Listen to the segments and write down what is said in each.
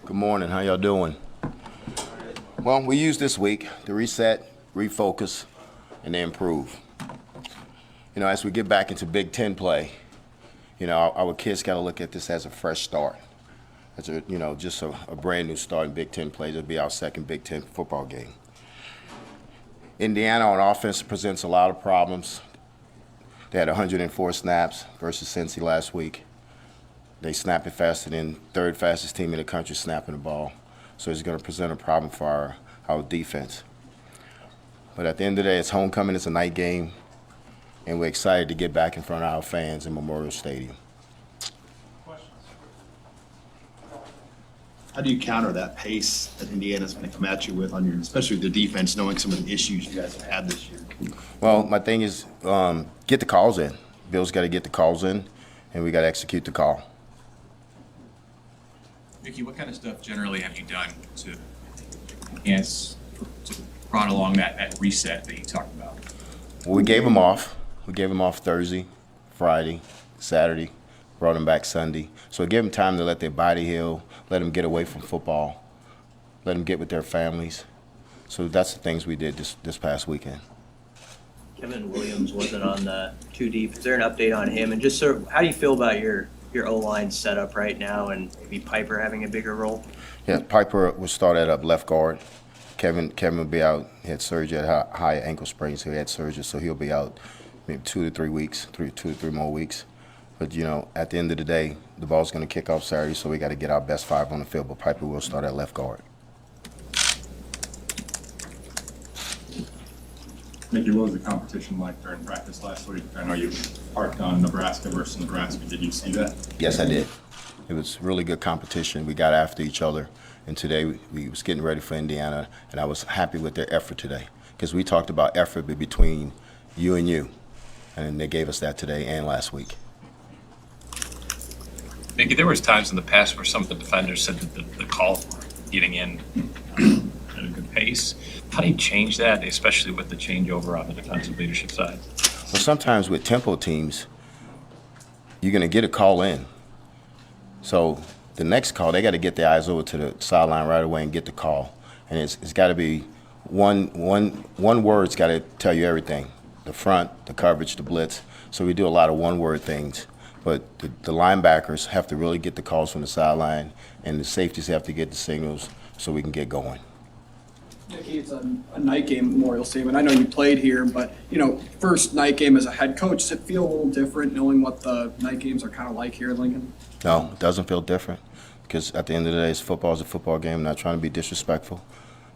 Good morning. How y'all doing? Well, we use this week to reset, refocus, and to improve. You know, as we get back into Big Ten play, you know, our kids got to look at this as a fresh start. As a, just a brand new start in Big Ten play. It'll be our second Big Ten football game. Indiana on offense presents a lot of problems. They had 104 snaps versus Cincy last week. They snap it faster than third fastest team in the country snapping the ball. So it's going to present a problem for our defense. But at the end of the day, it's homecoming. It's a night game. And we're excited to get back in front of our fans in Memorial Stadium. How do you counter that pace that Indiana's going to come at you with on your, especially with the defense, knowing some of the issues you guys have had this year? Well, my thing is get the calls in. Bill's got to get the calls in, and we got to execute the call. Mickey, what kind of stuff generally have you done to enhance, to prod along that reset that you talked about? Well, we gave them off. We gave them off Thursday, Friday, Saturday, brought them back Sunday. So it gave them time to let their body heal, let them get away from football, let them get with their families. So that's the things we did this past weekend. Kevin Williams wasn't on the two deep. Is there an update on him? And just sort of, how do you feel about your O-line setup right now, and maybe Piper having a bigger role? Yeah, Piper will start at left guard. Kevin will be out. He had surgery at high ankle sprain, so he had surgery, so he'll be out maybe 2 to 3 weeks, 2 to 3 more weeks. But, you know, at the end of the day, the ball's going to kick off Saturday, so we got to get our best 5 on the field. But Piper will start at left guard. Mickey, what was the competition like during practice last week? I know you parked on Nebraska versus Nebraska. Did you see that? Yes, I did. It was really good competition. We got after each other. And today we was getting ready for Indiana, and I was happy with their effort today because we talked about effort between you and you, and they gave us that today and last week. Mickey, there was times in the past where some of the defenders said that the calls were getting in at a good pace. How do you change that, especially with the changeover on the defensive leadership side? Well, sometimes with tempo teams, you're going to get a call in. So the next call, they got to get their eyes over to the sideline right away and get the call. And it's got to be one word's got to tell you everything. The front, the coverage, the blitz. So we do a lot of one-word things. But the linebackers have to really get the calls from the sideline, and the safeties have to get the signals so we can get going. Mickey, it's a night game, Memorial Stadium, and I know you played here, but, you know, first night game as a head coach, does it feel a little different knowing what the night games are kind of like here at Lincoln? No, it doesn't feel different because at the end of the day, football is a football game. I'm not trying to be disrespectful,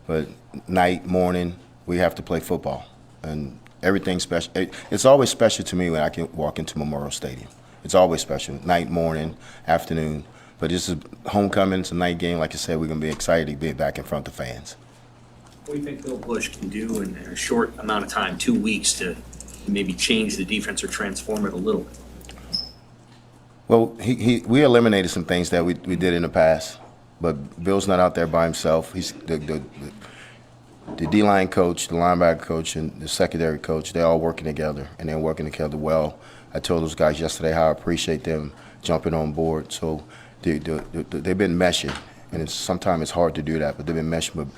but night, morning, we have to play football, and everything's special. It's always special to me when I can walk into Memorial Stadium. It's always special, night, morning, afternoon. But this is homecoming, it's a night game. Like I said, we're going to be excited to be back in front of the fans. What do you think Bill Bush can do in a short amount of time, 2 weeks, to maybe change the defense or transform it a little bit? Well, we eliminated some things that we did in the past, but Bill's not out there by himself. He's the D-line coach, the linebacker coach, and the secondary coach. They're all working together, and they're working together well. I told those guys yesterday how I appreciate them jumping on board. So they've been meshing, and sometimes it's hard to do that, but they've been meshing. But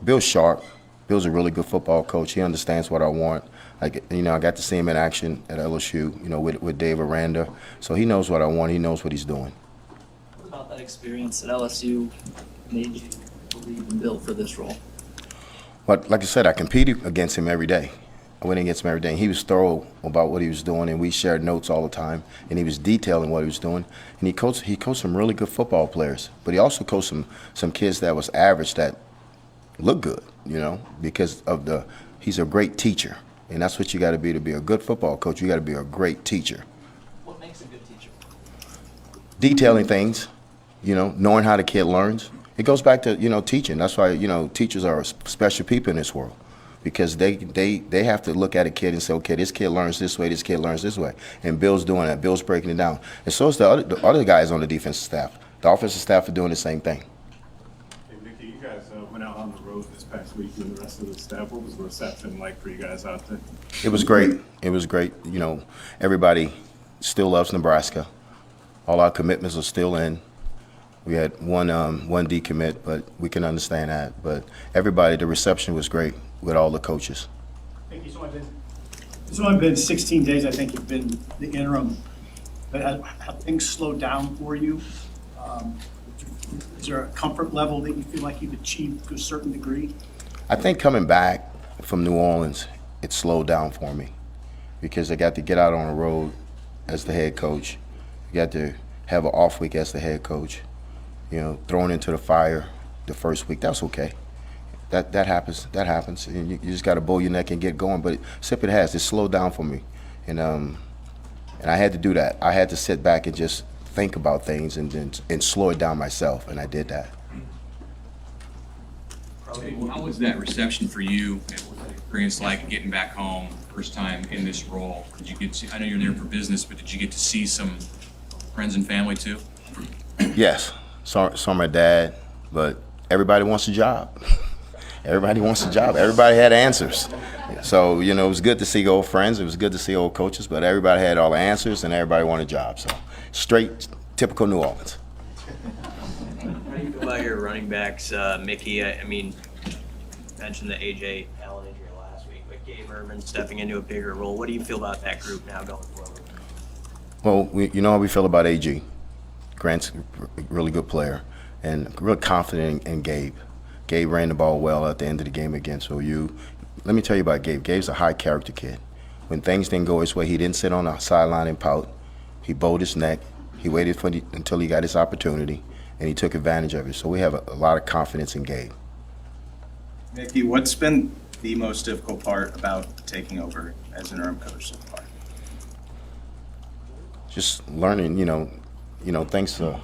Bill's sharp. Bill's a really good football coach. He understands what I want. I got to see him in action at LSU, with Dave Aranda. So he knows what I want. He knows what he's doing. What about that experience at LSU made you believe in Bill for this role? But like I said, I competed against him every day. I went against him every day. And he was thorough about what he was doing, and we shared notes all the time. And he was detailing what he was doing. And he coached some really good football players. But he also coached some kids that was average that looked good, because of he's a great teacher. And that's what you got to be a good football coach. You got to be a great teacher. What makes a good teacher? Detailing things, knowing how the kid learns. It goes back to, teaching. That's why, teachers are special people in this world because they have to look at a kid and say, okay, this kid learns this way, this kid learns this way. And Bill's doing that. Bill's breaking it down. And so is the other guys on the defensive staff. The offensive staff are doing the same thing. Hey, Mickey, you guys went out on the road this past week with the rest of the staff. What was the reception like for you guys out there? It was great. It was great. Everybody still loves Nebraska. All our commitments are still in. We had one decommit, but we can understand that. But everybody, the reception was great with all the coaches. Thank you. It's only been 16 days, I think you've been the interim, but have things slowed down for you? Is there a comfort level that you feel like you've achieved to a certain degree? I think coming back from New Orleans, it slowed down for me because I got to get out on the road as the head coach. I got to have an off week as the head coach. You know, thrown into the fire the first week, that's okay. That happens. That happens. And you just got to bow your neck and get going. But it slowed down for me, and I had to do that. I had to sit back and just think about things and slow it down myself, and I did that. How was that reception for you? And what was that experience like getting back home, first time in this role? Did you get to, I know you're there for business, but did you get to see some friends and family too? Yes, saw my dad, but everybody wants a job. Everybody wants a job. Everybody had answers. So, you know, it was good to see old friends. It was good to see old coaches, but everybody had all the answers and everybody wanted a job. So, straight, typical New Orleans. How do you feel about your running backs, Mickey? I mean, you mentioned the A.J. Allen injury last week, but Gabe Erman stepping into a bigger role. What do you feel about that group now going forward? Well, you know how we feel about A.G. Grant's a really good player and real confident in Gabe. Gabe ran the ball well at the end of the game against OU. Let me tell you about Gabe. Gabe's a high-character kid. When things didn't go his way, he didn't sit on the sideline and pout. He bowed his neck. He waited until he got his opportunity, and he took advantage of it. So we have a lot of confidence in Gabe. Mickey, what's been the most difficult part about taking over as interim coach so far? Just learning, you know, thanks to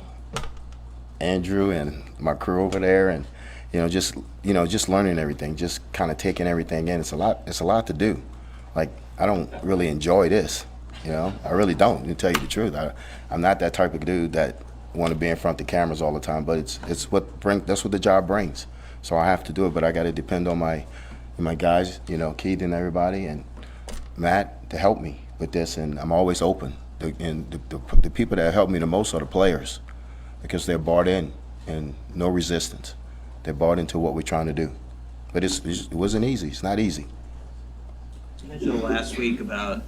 Andrew and my crew over there, and just learning everything, just kind of taking everything in. It's a lot to do. Like, I don't really enjoy this, you know. I really don't, to tell you the truth. I'm not that type of dude that want to be in front of the cameras all the time, but that's what the job brings. So I have to do it, but I got to depend on my guys, you know, Keith and everybody, and Matt to help me with this, and I'm always open. The people that help me the most are the players, because they're bought in and no resistance. They're bought into what we're trying to do. But it wasn't easy. It's not easy. You mentioned last week about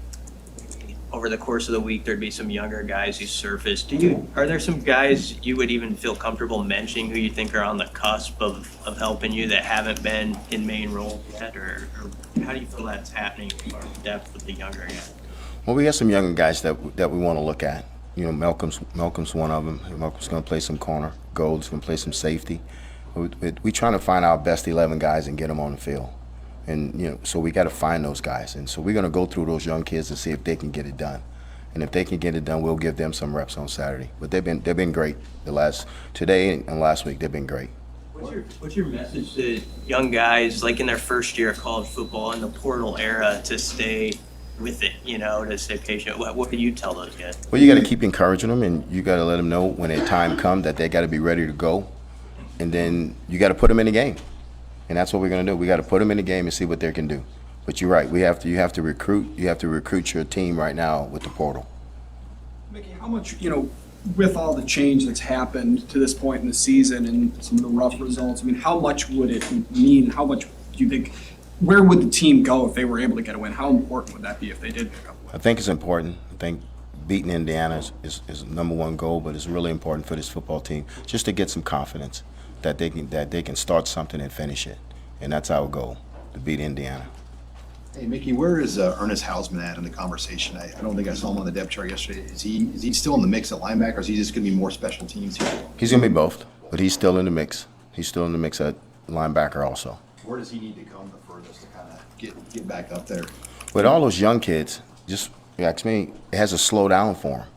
over the course of the week there'd be some younger guys who surfaced. Are there some guys you would even feel comfortable mentioning who you think are on the cusp of helping you that haven't been in main roles yet? Or how do you feel that's happening as far as depth with the younger guys? Well, we have some younger guys that we want to look at. You know, Malcolm's one of them. Malcolm's going to play some corner. Gold's going to play some safety. We're trying to find our best 11 guys and get them on the field. And, you know, so we got to find those guys. And so we're going to go through those young kids and see if they can get it done. And if they can get it done, we'll give them some reps on Saturday. But they've been great today and last week. They've been great. What's your message to young guys, like in their first year of college football in the portal era, to stay with it, you know, to stay patient? What do you tell those guys? Well, you got to keep encouraging them, and you got to let them know when their time comes that they got to be ready to go. And then you got to put them in the game, and that's what we're going to do. We got to put them in the game and see what they can do. But you're right. You have to recruit. You have to recruit your team right now with the portal. Mickey, how much, you know, with all the change that's happened to this point in the season and some of the rough results, I mean, how much would it mean? How much do you think? Where would the team go if they were able to get a win? How important would that be if they did pick up a win? I think it's important. I think beating Indiana is the number one goal, but it's really important for this football team just to get some confidence that they can start something and finish it, and that's our goal, to beat Indiana. Hey, Mickey, where is Ernest Hausman at in the conversation? I don't think I saw him on the depth chart yesterday. Is he still in the mix at linebacker, or is he just going to be more special teams here? He's going to be both, but he's still in the mix. He's still in the mix at linebacker also. Where does he need to come the furthest to kind of get back up there? With all those young kids, just you ask me, it has a slow down for them.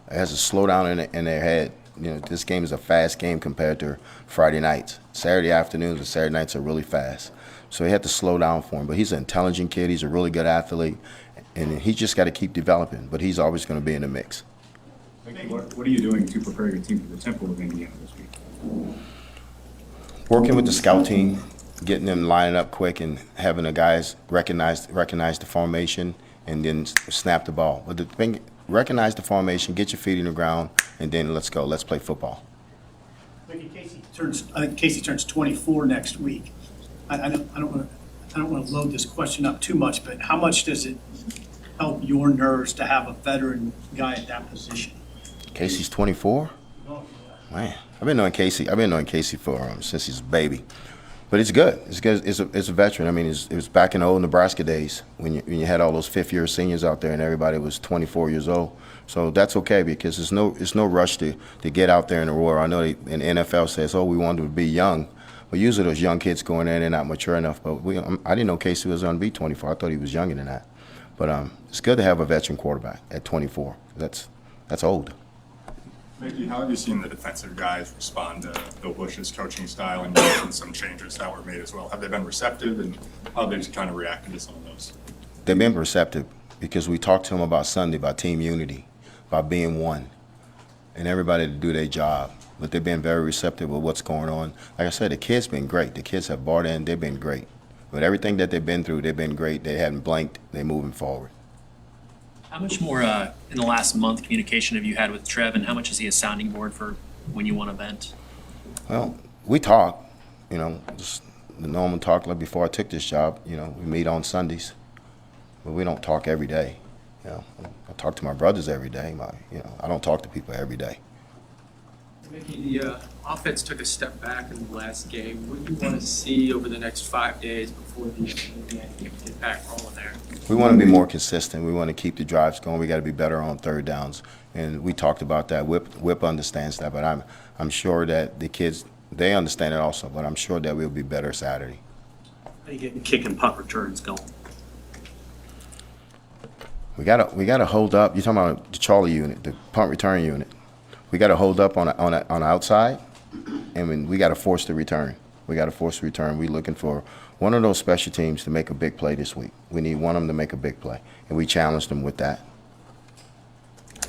It has a slow down in their head. You know, this game is a fast game compared to Friday nights. Saturday afternoons and Saturday nights are really fast. So he had to slow down for him. But he's an intelligent kid. He's a really good athlete. And he just got to keep developing. But he's always going to be in the mix. What are you doing to prepare your team for the tempo of Indiana this week? Working with the scout team, getting them lining up quick and having the guys recognize the formation and then snap the ball. But the thing, recognize the formation, get your feet in the ground, and then let's go. Let's play football. Mickey, I think Casey turns 24 next week. I don't want to load this question up too much, but how much does it help your nerves to have a veteran guy at that position? Casey's 24. Man, I've been knowing Casey for since he's a baby, but it's good. It's good. It's a veteran. I mean, it was back in the old Nebraska days when you had all those fifth-year seniors out there and everybody was 24 years old. So that's okay because it's no rush to get out there in the war. I know in the NFL says, oh, we want them to be young, but usually those young kids go in there and they're not mature enough. But I didn't know Casey was going to be 24. I thought he was younger than that. But it's good to have a veteran quarterback at 24. That's old. Mickey, how have you seen the defensive guys respond to Bill Bush's coaching style and some changes that were made as well? Have they been receptive, and how have they kind of reacted to some of those? They've been receptive because we talked to them about Sunday, about team unity, about being one, and everybody to do their job. But they've been very receptive with what's going on. Like I said, the kids been great. The kids have bought in. They've been great. With everything that they've been through, they've been great. They haven't blanked. They're moving forward. How much more in the last month communication have you had with Trev, and how much is he a sounding board for when you want to vent? Well, we talk, just the normal talk like before I took this job. We meet on Sundays, but we don't talk every day. I talk to my brothers every day. I don't talk to people every day. Mickey, the offense took a step back in the last game. What do you want to see over the next 5 days before the get back rolling there? We want to be more consistent. We want to keep the drives going. We got to be better on third downs, and we talked about that. Whip understands that, but I'm sure that the kids, they understand it also. But I'm sure that we'll be better Saturday. How are you getting kick and punt returns going? We gotta hold up. You're talking about the Charlie unit, the punt return unit. We got to hold up on the outside, and we got to force the return. We got to force the return. We're looking for one of those special teams to make a big play this week. We need one of them to make a big play, and we challenged them with that.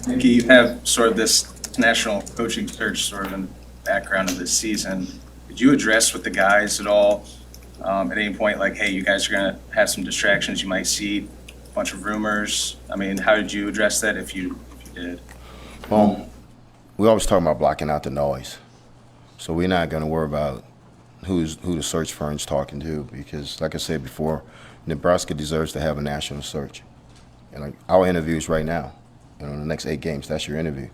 Mickey, you have sort of this national coaching search sort of in the background of this season. Did you address with the guys at all at any point, like, hey, you guys are going to have some distractions, you might see a bunch of rumors? I mean, how did you address that if you did? Well, we always talk about blocking out the noise. So we're not going to worry about who the search firm's talking to because, like I said before, Nebraska deserves to have a national search. And like our interviews right now, the next 8 games, that's your interview.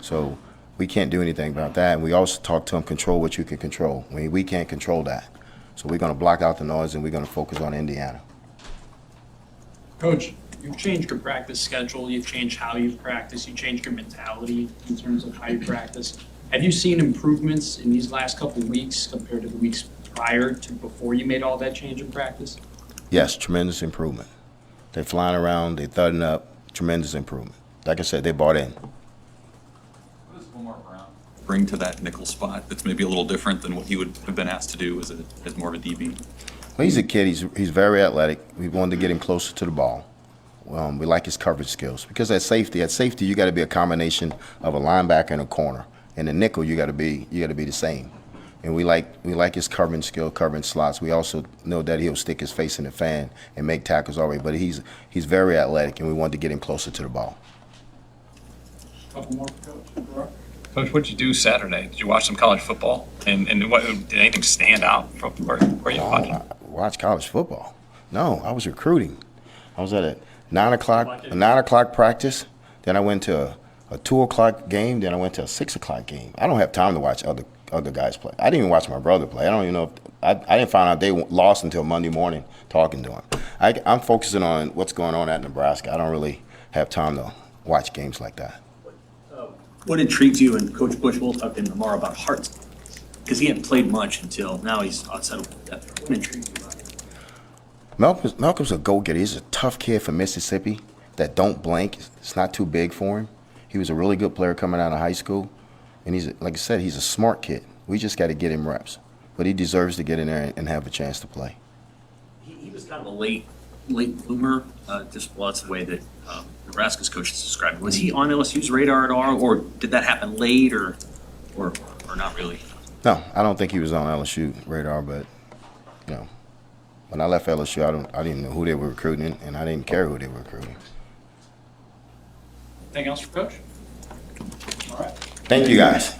So we can't do anything about that. And we also talk to them, control what you can control. We can't control that. So we're going to block out the noise and we're going to focus on Indiana. Coach, you've changed your practice schedule, you've changed how you practice, you've changed your mentality in terms of how you practice. Have you seen improvements in these last couple of weeks compared to the weeks prior to before you made all that change in practice? Yes, tremendous improvement. They're flying around, they're thudding up, tremendous improvement. Like I said, they bought in. What does Omar Brown bring to that nickel spot that's maybe a little different than what he would have been asked to do as more of a DB? Well, he's a kid, he's very athletic. We wanted to get him closer to the ball. We like his coverage skills because at safety you got to be a combination of a linebacker and a corner. And the nickel, you got to be the same. And we like his covering skill, covering slots. We also know that he'll stick his face in the fan and make tackles already. But he's very athletic, and we wanted to get him closer to the ball. Couple more, Coach. Coach, what did you do Saturday? Did you watch some college football? And did anything stand out from where you watched? I watched college football. No, I was recruiting. I was at a 9 o'clock practice. Then I went to a 2 o'clock game. Then I went to a 6 o'clock game. I don't have time to watch other guys play. I didn't even watch my brother play. I don't even know if I didn't find out they lost until Monday morning talking to him. I'm focusing on what's going on at Nebraska. I don't really have time to watch games like that. What intrigues you, and Coach Bush will talk to him tomorrow about Hart, because he hadn't played much until now he's outside of that. What intrigues you about him? Malcolm's a go-getter. He's a tough kid from Mississippi that don't blink. It's not too big for him. He was a really good player coming out of high school. And he's, like I said, he's a smart kid. We just got to get him reps. But he deserves to get in there and have a chance to play. He was kind of a late bloomer, just that's the way that Nebraska's coaches described him. Was he on LSU's radar at all, or did that happen late, or not really? No, I don't think he was on LSU radar, but, when I left LSU, I didn't know who they were recruiting, and I didn't care who they were recruiting. Anything else for Coach? All right. Thank you, guys.